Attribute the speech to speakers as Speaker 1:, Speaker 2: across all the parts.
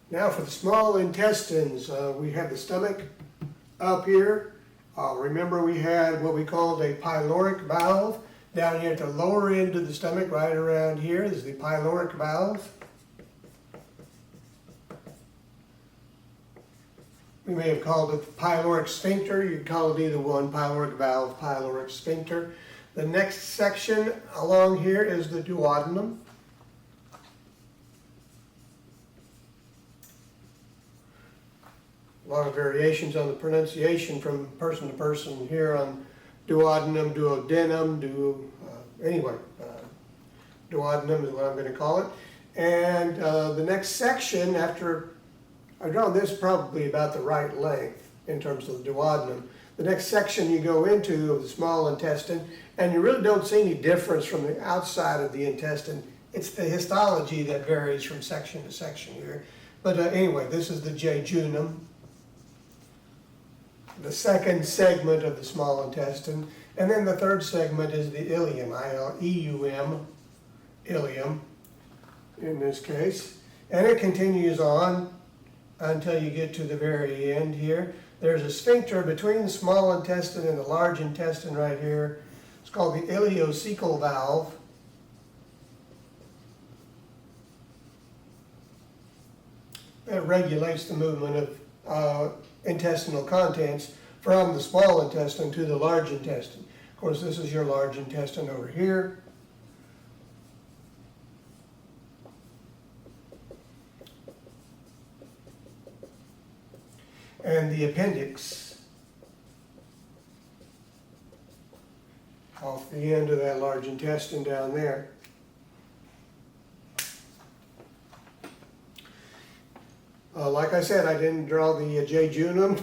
Speaker 1: Now for the small intestines, we have the stomach up here. Remember we had what we called a pyloric valve down here at the lower end of the stomach, right around here. This is the pyloric valve. We may have called it the pyloric sphincter. You could call it either one, pyloric valve, pyloric sphincter. The next section along here is the duodenum. A lot of variations on the pronunciation from person to person here on duodenum, duodenum, duodenum is what I'm going to call it. And the next section, after I've drawn this probably about the right length in terms of the duodenum. The next section you go into of the small intestine, and you really don't see any difference from the outside of the intestine. It's the histology that varies from section to section here. But anyway, this is the jejunum, the second segment of the small intestine. And then the third segment is the ileum, I-L-E-U-M, ileum in this case. And it continues on until you get to the very end here. There's a sphincter between the small intestine and the large intestine right here. It's called the ileocecal valve. It regulates the movement of intestinal contents from the small intestine to the large intestine. Of course, this is your large intestine over here. And the appendix off the end of that large intestine down there. Like I said, I didn't draw the jejunum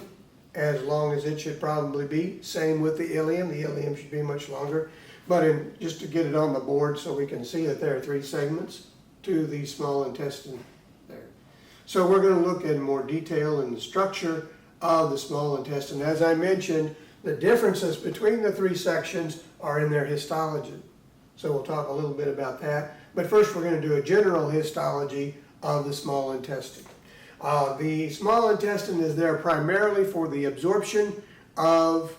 Speaker 1: as long as it should probably be. Same with the ileum. The ileum should be much longer. But just to get it on the board so we can see that there are three segments to the small intestine there. So we're going to look in more detail in the structure of the small intestine. As I mentioned, the differences between the three sections are in their histology. So we'll talk a little bit about that. But first we're going to do a general histology of the small intestine. The small intestine is there primarily for the absorption of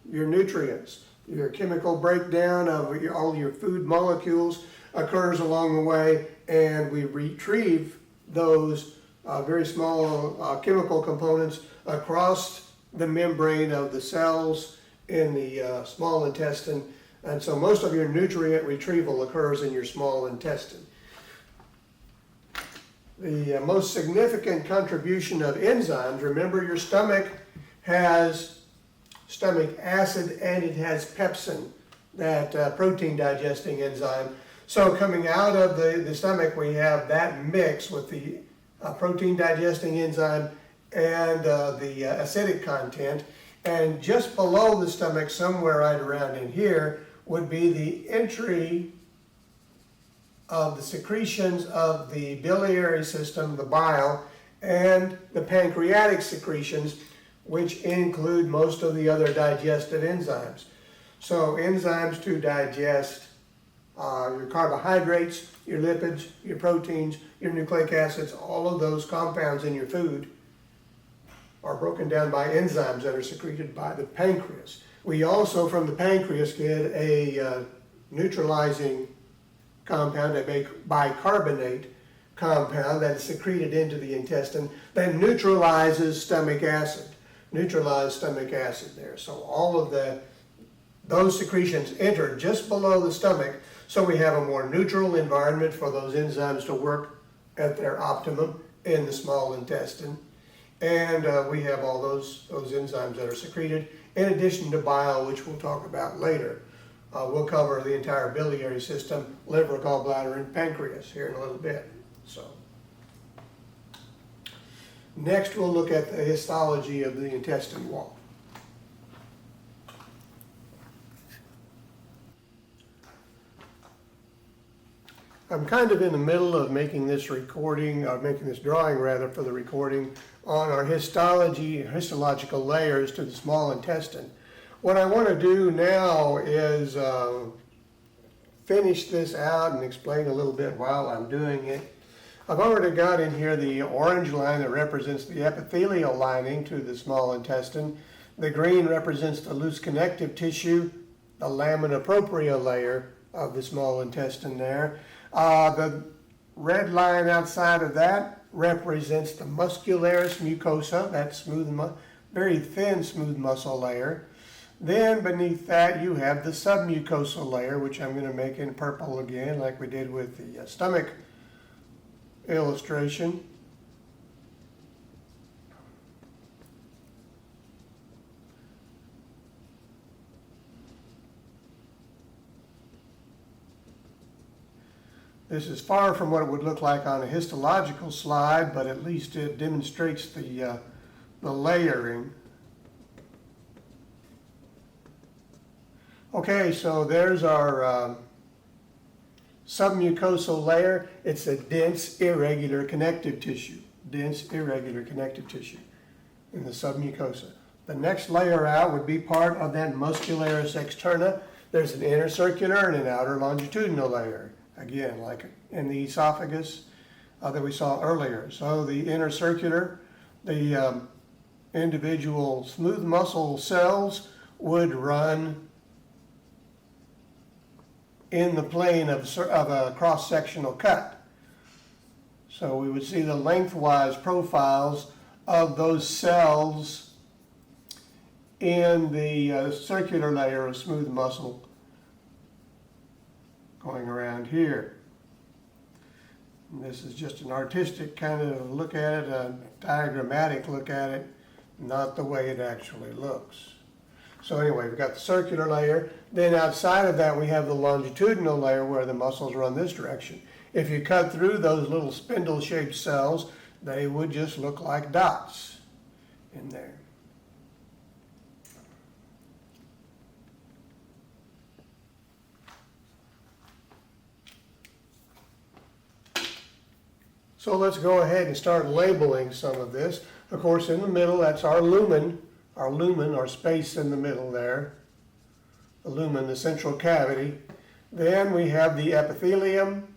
Speaker 1: your nutrients. Your chemical breakdown of all your food molecules occurs along the way, and we retrieve those very small chemical components across the membrane of the cells in the small intestine. And so most of your nutrient retrieval occurs in your small intestine. The most significant contribution of enzymes, remember your stomach has stomach acid and it has pepsin, that protein digesting enzyme. So coming out of the stomach we have that mix with the protein digesting enzyme and the acidic content. And just below the stomach, somewhere right around in here, would be the entry of the secretions of the biliary system, the bile, and the pancreatic secretions, which include most of the other digestive enzymes. So enzymes to digest your carbohydrates, your lipids, your proteins, your nucleic acids, all of those compounds in your food are broken down by enzymes that are secreted by the pancreas. We also, from the pancreas, get a neutralizing compound, a bicarbonate compound that is secreted into the intestine that neutralizes stomach acid, there. So all of those secretions enter just below the stomach, so we have a more neutral environment for those enzymes to work at their optimum in the small intestine. And we have all those enzymes that are secreted, in addition to bile, which we'll talk about later. We'll cover the entire biliary system, liver, gallbladder, and pancreas here in a little bit. So, next we'll look at the histology of the intestine wall. I'm kind of in the middle of making this recording, or making this drawing rather, for the recording on our histological layers to the small intestine. What I want to do now is finish this out and explain a little bit while I'm doing it. I've already got in here the orange line that represents the epithelial lining to the small intestine. The green represents the loose connective tissue, the lamina propria layer of the small intestine there. The red line outside of that represents the muscularis mucosa, that smooth, very thin smooth muscle layer. Then beneath that you have the submucosal layer, which I'm going to make in purple again, like we did with the stomach illustration. This is far from what it would look like on a histological slide, but at least it demonstrates the layering. Okay, so there's our submucosal layer. It's a dense, irregular connective tissue. Dense, irregular connective tissue in the submucosa. The next layer out would be part of that muscularis externa. There's an inner circular and an outer longitudinal layer. Again, like in the esophagus that we saw earlier. So the inner circular, the individual smooth muscle cells would run in the plane of a cross-sectional cut. So we would see the lengthwise profiles of those cells in the circular layer of smooth muscle going around here. And this is just an artistic kind of look at it, a diagrammatic look at it, not the way it actually looks. So anyway, we've got the circular layer. Then outside of that, we have the longitudinal layer where the muscles run this direction. If you cut through those little spindle-shaped cells, they would just look like dots in there. So let's go ahead and start labeling some of this. Of course, in the middle, that's our lumen, or space in the middle there. The lumen, the central cavity. Then we have the epithelium,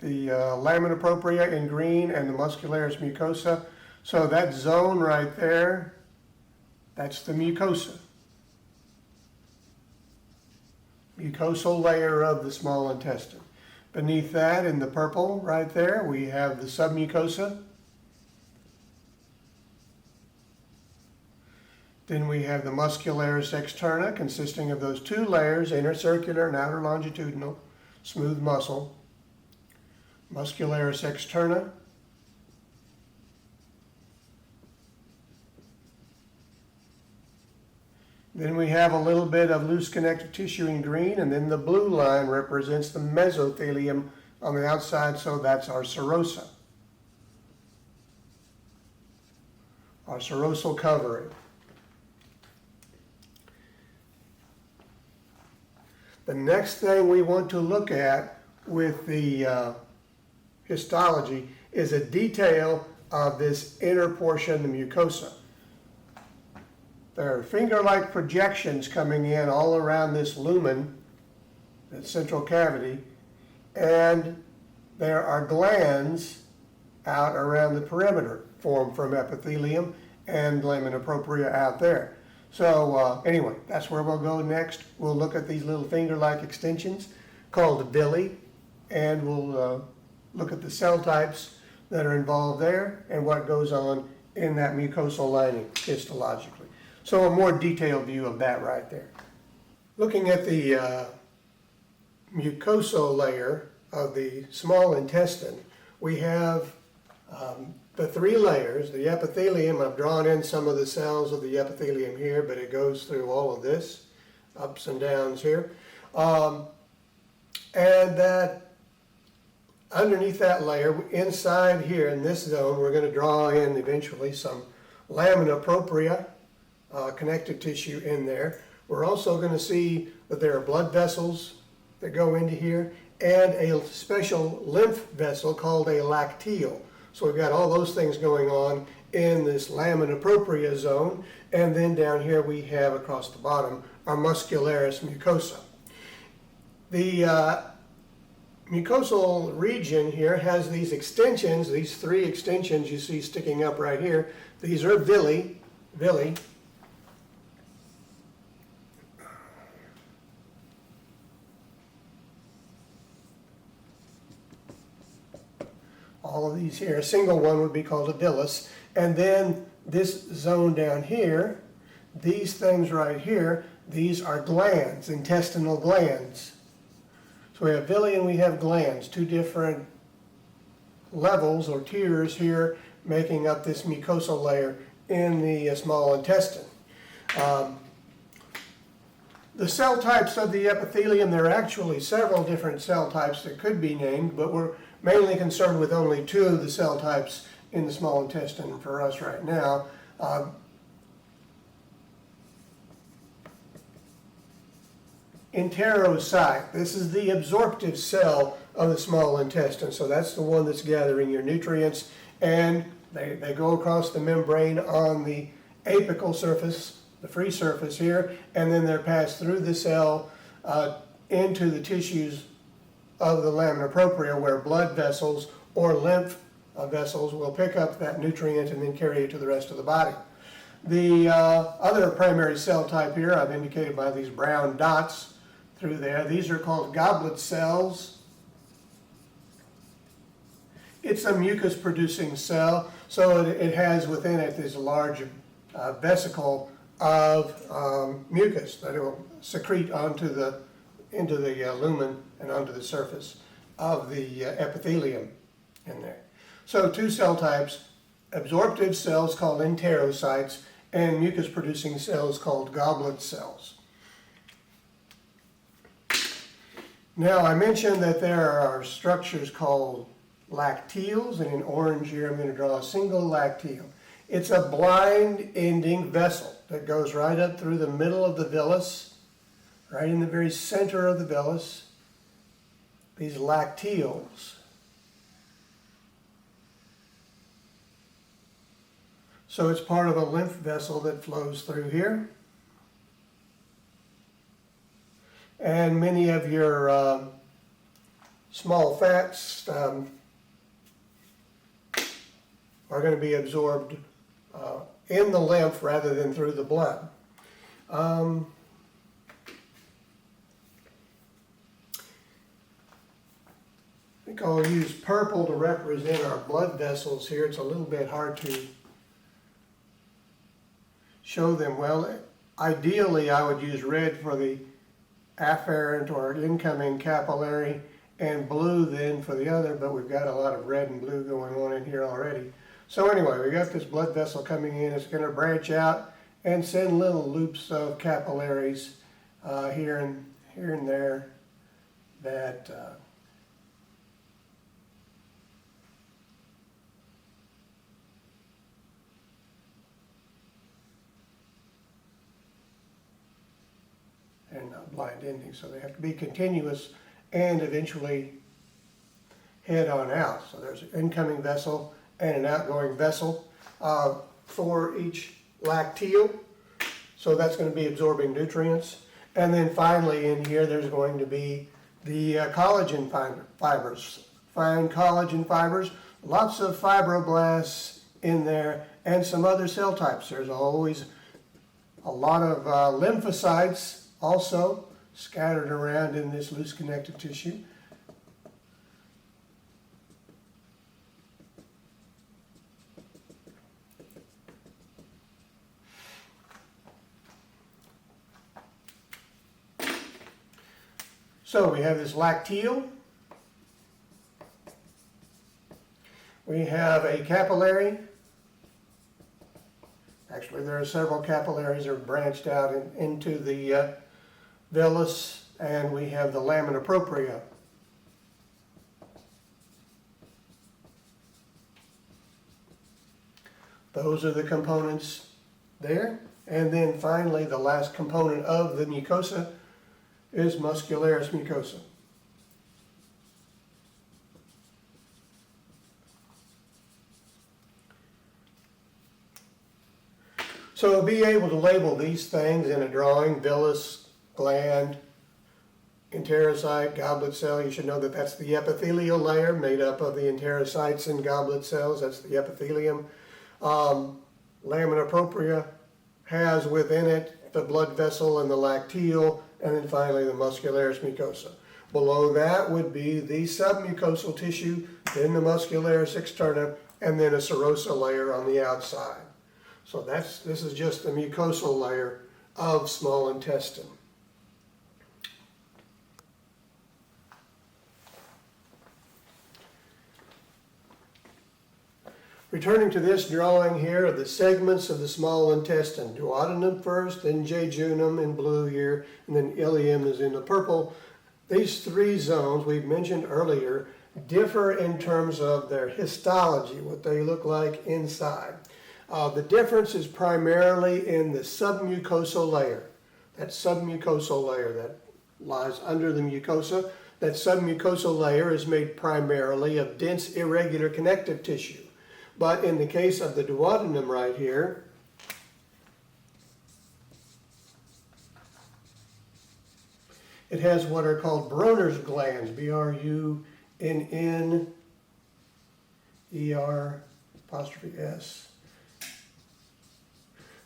Speaker 1: the lamina propria in green, and the muscularis mucosa. So that zone right there, that's the mucosa. Mucosal layer of the small intestine. Beneath that, in the purple right there, we have the submucosa. Then we have the muscularis externa, consisting of those two layers, inner circular and outer longitudinal, smooth muscle. Muscularis externa. Then we have a little bit of loose connective tissue in green, and then the blue line represents the mesothelium on the outside, so that's our serosa. Our serosal covering. The next thing we want to look at with the histology is a detail of this inner portion, the mucosa. There are finger-like projections coming in all around this lumen, that central cavity, and there are glands out around the perimeter formed from epithelium and lamina propria out there. So anyway, that's where we'll go next. We'll look at these little finger-like extensions called villi, and we'll look at the cell types that are involved there and what goes on in that mucosal lining histologically. So a more detailed view of that right there. Looking at the mucosal layer of the small intestine, we have the three layers. The epithelium, I've drawn in some of the cells of the epithelium here, but it goes through all of this, ups and downs here. And that underneath that layer, inside here in this zone, we're going to draw in eventually some lamina propria, connective tissue in there. We're also going to see that there are blood vessels that go into here and a special lymph vessel called a lacteal. So we've got all those things going on in this lamina propria zone, and then down here we have across the bottom our muscularis mucosa. The mucosal region here has these extensions, these three extensions you see sticking up right here. These are villi. All of these here, a single one would be called a villus. And then this zone down here, these things right here, these are glands, intestinal glands. So we have villi and we have glands, two different levels or tiers here making up this mucosal layer in the small intestine. The cell types of the epithelium, there are actually several different cell types that could be named, but we're mainly concerned with only two of the cell types in the small intestine for us right now. Enterocyte, this is the absorptive cell of the small intestine, so that's the one that's gathering your nutrients, and they go across the membrane on the apical surface, the free surface here, and then they're passed through the cell into the tissues of the lamina propria, where blood vessels or lymph vessels will pick up that nutrient and then carry it to the rest of the body. The other primary cell type here, I've indicated by these brown dots through there. These are called goblet cells. It's a mucus-producing cell, so it has within it this large vesicle of mucus that it will secrete into the lumen and onto the surface of the epithelium in there. So two cell types, absorptive cells called enterocytes and mucus-producing cells called goblet cells. Now, I mentioned that there are structures called lacteals, and in orange here I'm going to draw a single lacteal. It's a blind-ending vessel that goes right up through the middle of the villus, right in the very center of the villus, these lacteals. So it's part of a lymph vessel that flows through here. And many of your small fats are going to be absorbed in the lymph rather than through the blood. I think I'll use purple to represent our blood vessels here. It's a little bit hard to show them well. Ideally, I would use red for the afferent or incoming capillary and blue then for the other, but we've got a lot of red and blue going on in here already. So anyway, we got this blood vessel coming in. It's going to branch out and send little loops of capillaries here and there that and blind ending, so they have to be continuous and eventually head on out. So there's an incoming vessel and an outgoing vessel for each lacteal, so that's going to be absorbing nutrients. And then finally in here there's going to be the collagen fibers, fine collagen fibers, lots of fibroblasts in there and some other cell types. There's always a lot of lymphocytes also scattered around in this loose connective tissue. So we have this lacteal. We have a capillary. Actually, there are several capillaries that are branched out into the villus, and we have the lamina propria. Those are the components there. And then finally, the last component of the mucosa is muscularis mucosa. So be able to label these things in a drawing: villus, gland, enterocyte, goblet cell. You should know that that's the epithelial layer made up of the enterocytes and goblet cells. That's the epithelium. Lamina propria has within it the blood vessel and the lacteal, and then finally the muscularis mucosa. Below that would be the submucosal tissue, then the muscularis externa, and then a serosa layer on the outside. So this is just the mucosal layer of small intestine. Returning to this drawing here of the segments of the small intestine, duodenum first, then jejunum in blue here, and then ileum is in the purple. These three zones we've mentioned earlier differ in terms of their histology, what they look like inside. The difference is primarily in the submucosal layer. That submucosal layer that lies under the mucosa, that submucosal layer is made primarily of dense irregular connective tissue. But in the case of the duodenum right here, it has what are called Brunner's glands, B-R-U-N-N-E-R''S.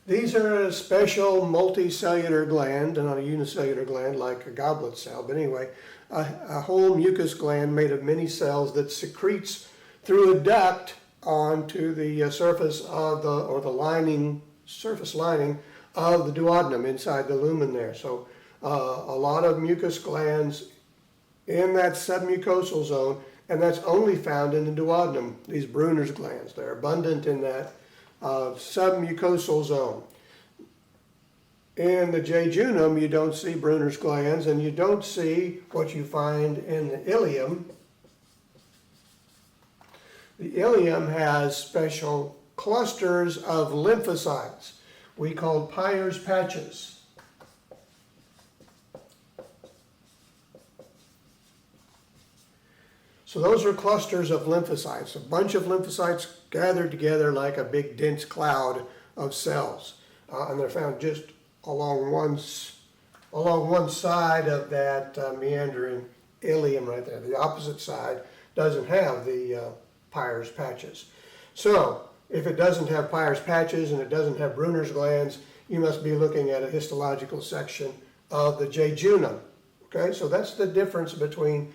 Speaker 1: These are a special multicellular gland, not a unicellular gland like a goblet cell, but anyway, a whole mucus gland made of many cells that secretes through a duct onto the surface of the surface lining of the duodenum inside the lumen there. So a lot of mucus glands in that submucosal zone, and that's only found in the duodenum, these Brunner's glands. They're abundant in that submucosal zone. In the jejunum, you don't see Brunner's glands, and you don't see what you find in the ileum. The ileum has special clusters of lymphocytes we call Peyer's patches. So those are clusters of lymphocytes, a bunch of lymphocytes gathered together like a big dense cloud of cells. And they're found just along one side of that meandering ileum right there. The opposite side doesn't have the Peyer's patches. So if it doesn't have Peyer's patches and it doesn't have Brunner's glands, you must be looking at a histological section of the jejunum. Okay, so that's the difference between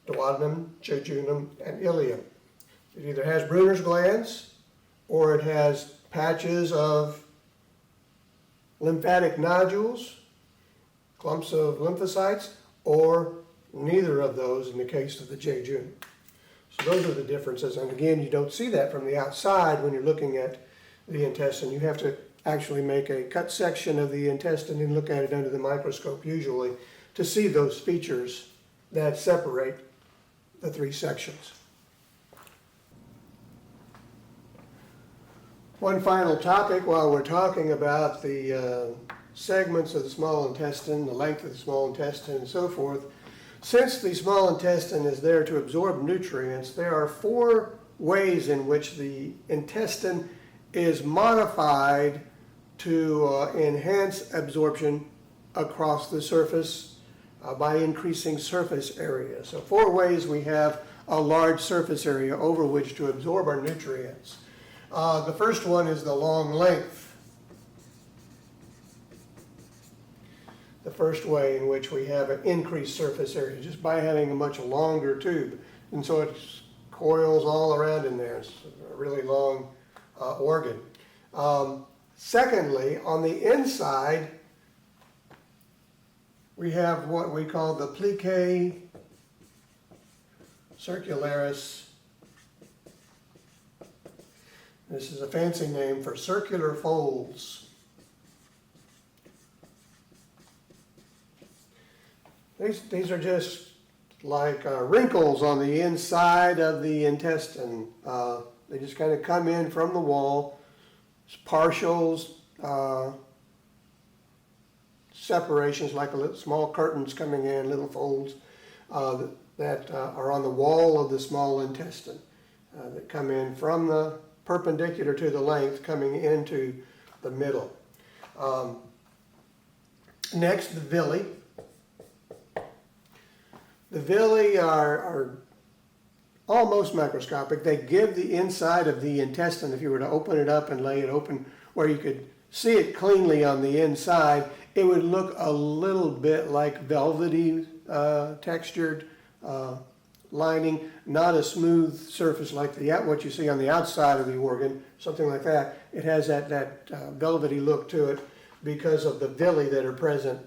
Speaker 1: duodenum, jejunum, and ileum. It either has Brunner's glands or it has patches of lymphatic nodules, clumps of lymphocytes, or neither of those in the case of the jejunum. So those are the differences, and again, you don't see that from the outside when you're looking at the intestine. You have to actually make a cut section of the intestine and look at it under the microscope usually to see those features that separate the three sections. One final topic while we're talking about the segments of the small intestine, the length of the small intestine, and so forth. Since the small intestine is there to absorb nutrients, there are 4 ways in which the intestine is modified to enhance absorption across the surface by increasing surface area. So 4 ways we have a large surface area over which to absorb our nutrients. The first one is the long length. The first way in which we have an increased surface area, just by having a much longer tube. And so it coils all around in there. It's a really long organ. Secondly, on the inside, we have what we call the plicae circularis. This is a fancy name for circular folds. These are just like wrinkles on the inside of the intestine. They just kind of come in from the wall, partials, separations like small curtains coming in, little folds that are on the wall of the small intestine that come in from the perpendicular to the length coming into the middle. Next, the villi. The villi are almost microscopic. They give the inside of the intestine, if you were to open it up and lay it open where you could see it cleanly on the inside, it would look a little bit like velvety textured lining, not a smooth surface like what you see on the outside of the organ, something like that. It has that velvety look to it because of the villi that are present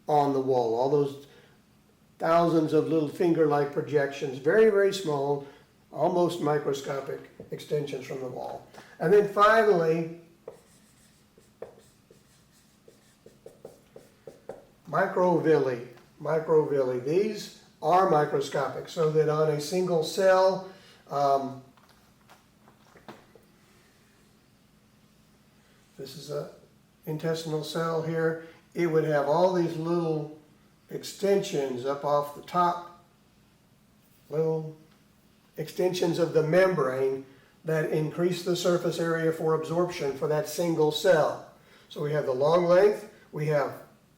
Speaker 1: on the wall. All those thousands of little finger-like projections, very, very small, almost microscopic extensions from the wall. And then finally, microvilli. Microvilli. These are microscopic, so that on a single cell, this is an intestinal cell here, it would have all these little extensions up off the top, little extensions of the membrane that increase the surface area for absorption for that single cell. So we have the long length, we have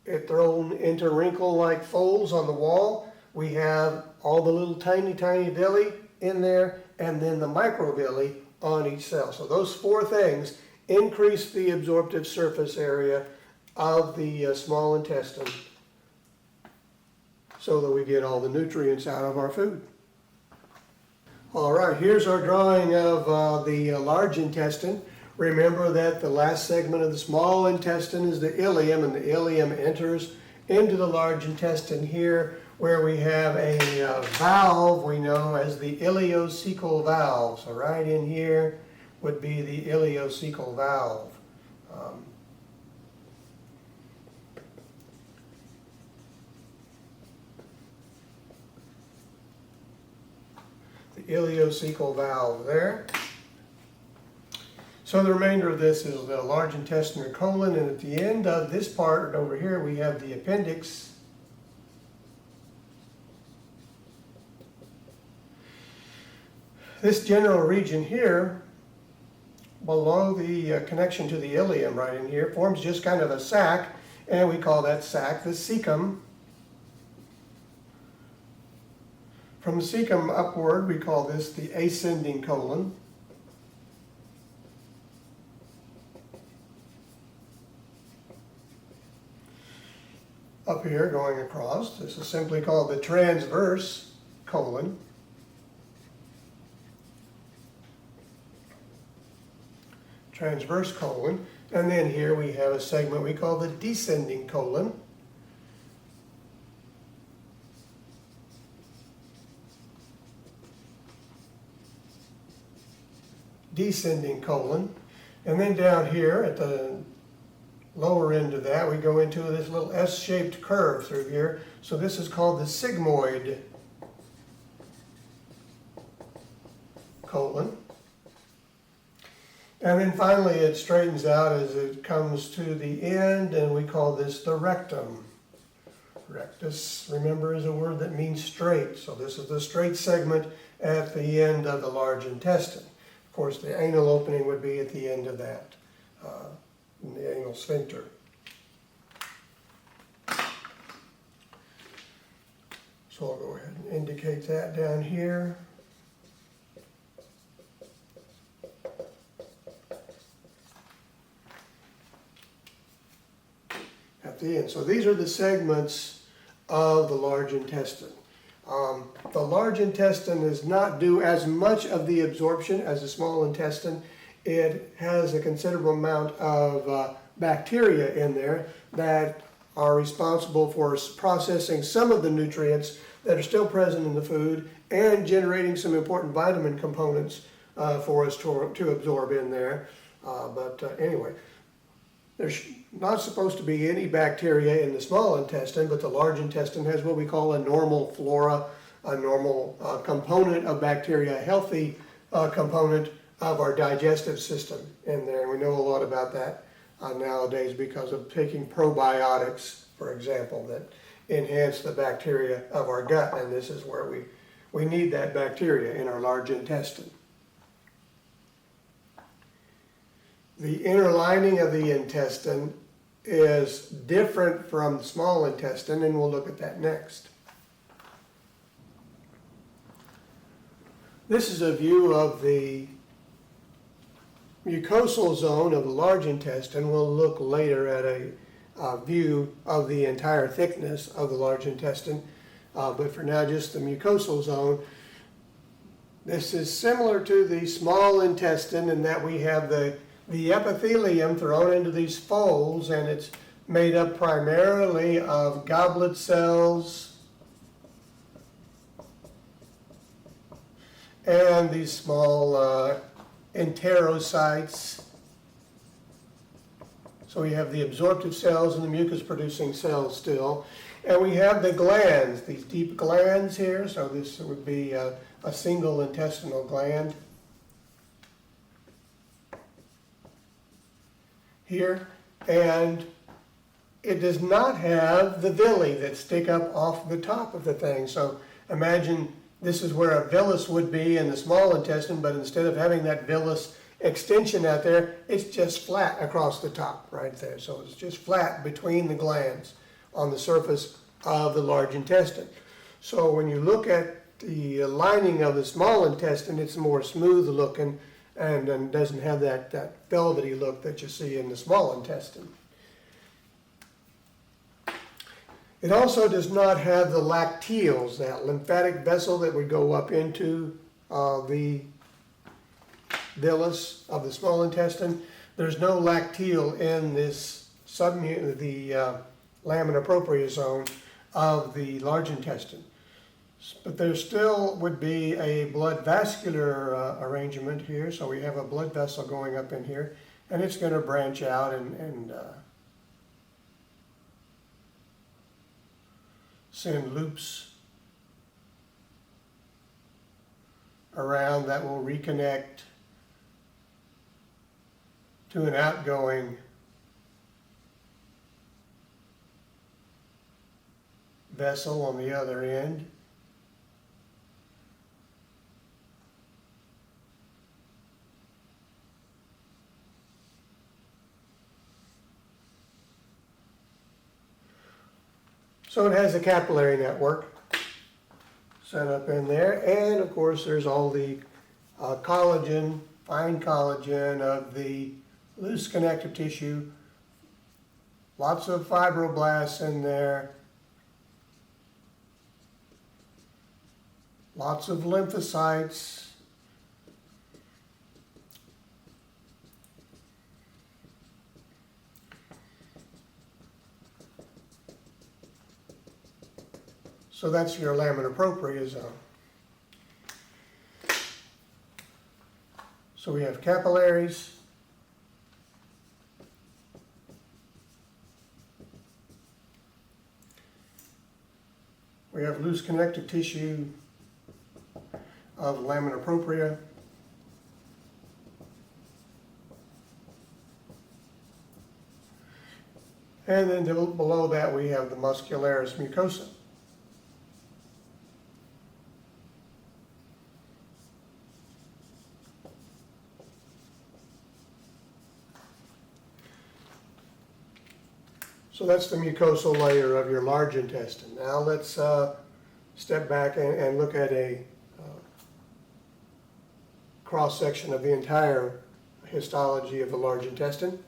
Speaker 1: it thrown into wrinkle-like folds on the wall, we have all the little tiny villi in there, and then the microvilli on each cell. So those four things increase the absorptive surface area of the small intestine so that we get all the nutrients out of our food. All right, here's our drawing of the large intestine. Remember that the last segment of the small intestine is the ileum, and the ileum enters into the large intestine here, where we have a valve we know as the ileocecal valve. So right in here would be the ileocecal valve. The ileocecal valve there. So the remainder of this is the large intestine or colon, and at the end of this part over here we have the appendix. This general region here, below the connection to the ileum right in here, forms just kind of a sac, and we call that sac the cecum. From the cecum upward, we call this the ascending colon. Up here, going across, this is simply called the transverse colon. Transverse colon. And then here we have a segment we call the descending colon. Descending colon. And then down here at the lower end of that, we go into this little S-shaped curve through here. So this is called the sigmoid colon. And then finally it straightens out as it comes to the end, and we call this the rectum. Rectus, remember, is a word that means straight. So this is the straight segment at the end of the large intestine. Of course, the anal opening would be at the end of that, in the anal sphincter. So I'll go ahead and indicate that down here. At the end. So these are the segments of the large intestine. The large intestine does not do as much of the absorption as the small intestine. It has a considerable amount of bacteria in there that are responsible for processing some of the nutrients that are still present in the food and generating some important vitamin components for us to absorb in there. Anyway, there's not supposed to be any bacteria in the small intestine, but the large intestine has what we call a normal flora, a normal component of bacteria, a healthy component of our digestive system in there. We know a lot about that nowadays because of taking probiotics, for example, that enhance the bacteria of our gut, and this is where we need that bacteria in our large intestine. The inner lining of the intestine is different from the small intestine, and we'll look at that next. This is a view of the mucosal zone of the large intestine. We'll look later at a view of the entire thickness of the large intestine, but for now just the mucosal zone. This is similar to the small intestine in that we have the epithelium thrown into these folds, and it's made up primarily of goblet cells and these small enterocytes. So we have the absorptive cells and the mucus-producing cells still. And we have the glands, these deep glands here. So this would be a single intestinal gland here. And it does not have the villi that stick up off the top of the thing. So imagine this is where a villus would be in the small intestine, but instead of having that villus extension out there, it's just flat across the top right there. So it's just flat between the glands on the surface of the large intestine. So when you look at the lining of the small intestine, it's more smooth looking and doesn't have that velvety look that you see in the small intestine. It also does not have the lacteals, that lymphatic vessel that would go up into the villus of the small intestine. There's no lacteal in this the lamina propria zone of the large intestine. But there still would be a blood vascular arrangement here. So we have a blood vessel going up in here, and it's going to branch out and send loops around that will reconnect to an outgoing vessel on the other end. So it has a capillary network set up in there, and of course there's all the collagen, fine collagen of the loose connective tissue, lots of fibroblasts in there, lots of lymphocytes, so that's your lamina propria zone. So we have capillaries, we have loose connective tissue of lamina propria, and then below that we have the muscularis mucosa. So that's the mucosal layer of your large intestine. Now let's step back and look at a cross-section of the entire histology of the large intestine.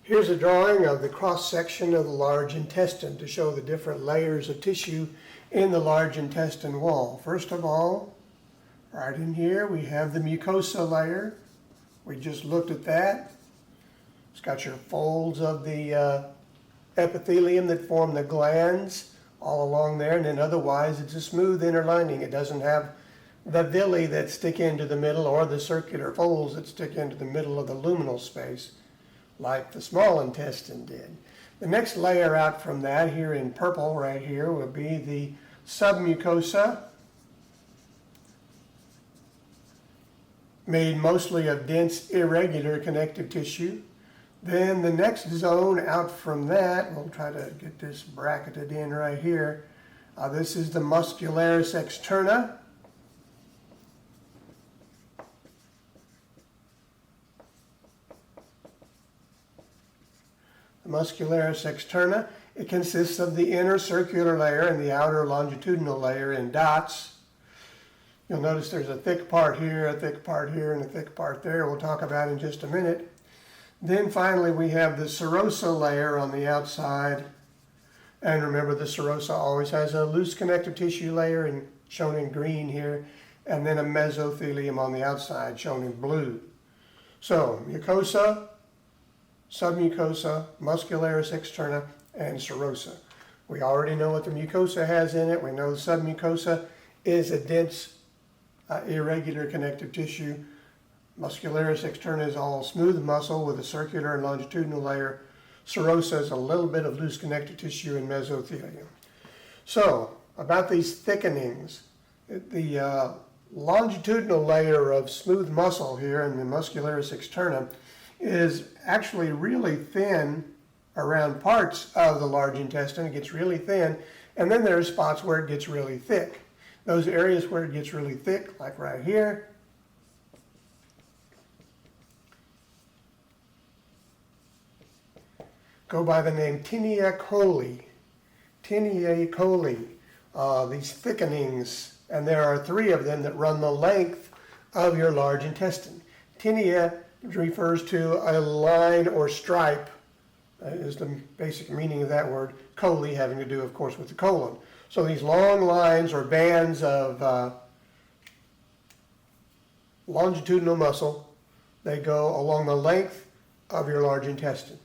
Speaker 1: Here's a drawing of the cross-section of the large intestine to show the different layers of tissue in the large intestine wall. First of all, right in here we have the mucosa layer. We just looked at that. It's got your folds of the epithelium that form the glands all along there, and then otherwise it's a smooth inner lining. It doesn't have the villi that stick into the middle or the circular folds that stick into the middle of the luminal space like the small intestine did. The next layer out from that here in purple right here will be the submucosa, made mostly of dense irregular connective tissue. Then the next zone out from that, we'll try to get this bracketed in right here. This is the muscularis externa. The muscularis externa It consists of the inner circular layer and the outer longitudinal layer in dots. You'll notice there's a thick part here, a thick part here, and a thick part there. We'll talk about in just a minute. Then finally we have the serosa layer on the outside. And remember, the serosa always has a loose connective tissue layer, shown in green here, and then a mesothelium on the outside, shown in blue. So, mucosa, submucosa, muscularis externa, and serosa. We already know what the mucosa has in it. We know the submucosa is a dense, irregular connective tissue. Muscularis externa is all smooth muscle with a circular and longitudinal layer. Serosa is a little bit of loose connective tissue and mesothelium. So, about these thickenings, the longitudinal layer of smooth muscle here in the muscularis externa is actually really thin around parts of the large intestine. It gets really thin, and then there are spots where it gets really thick. Those areas where it gets really thick, like right here, go by the name tinea coli. Tinea coli, these thickenings, and there are 3 of them that run the length of your large intestine. Tinea refers to a line or stripe, is the basic meaning of that word. Coli having to do, of course, with the colon. So these long lines or bands of longitudinal muscle, they go along the length of your large intestine.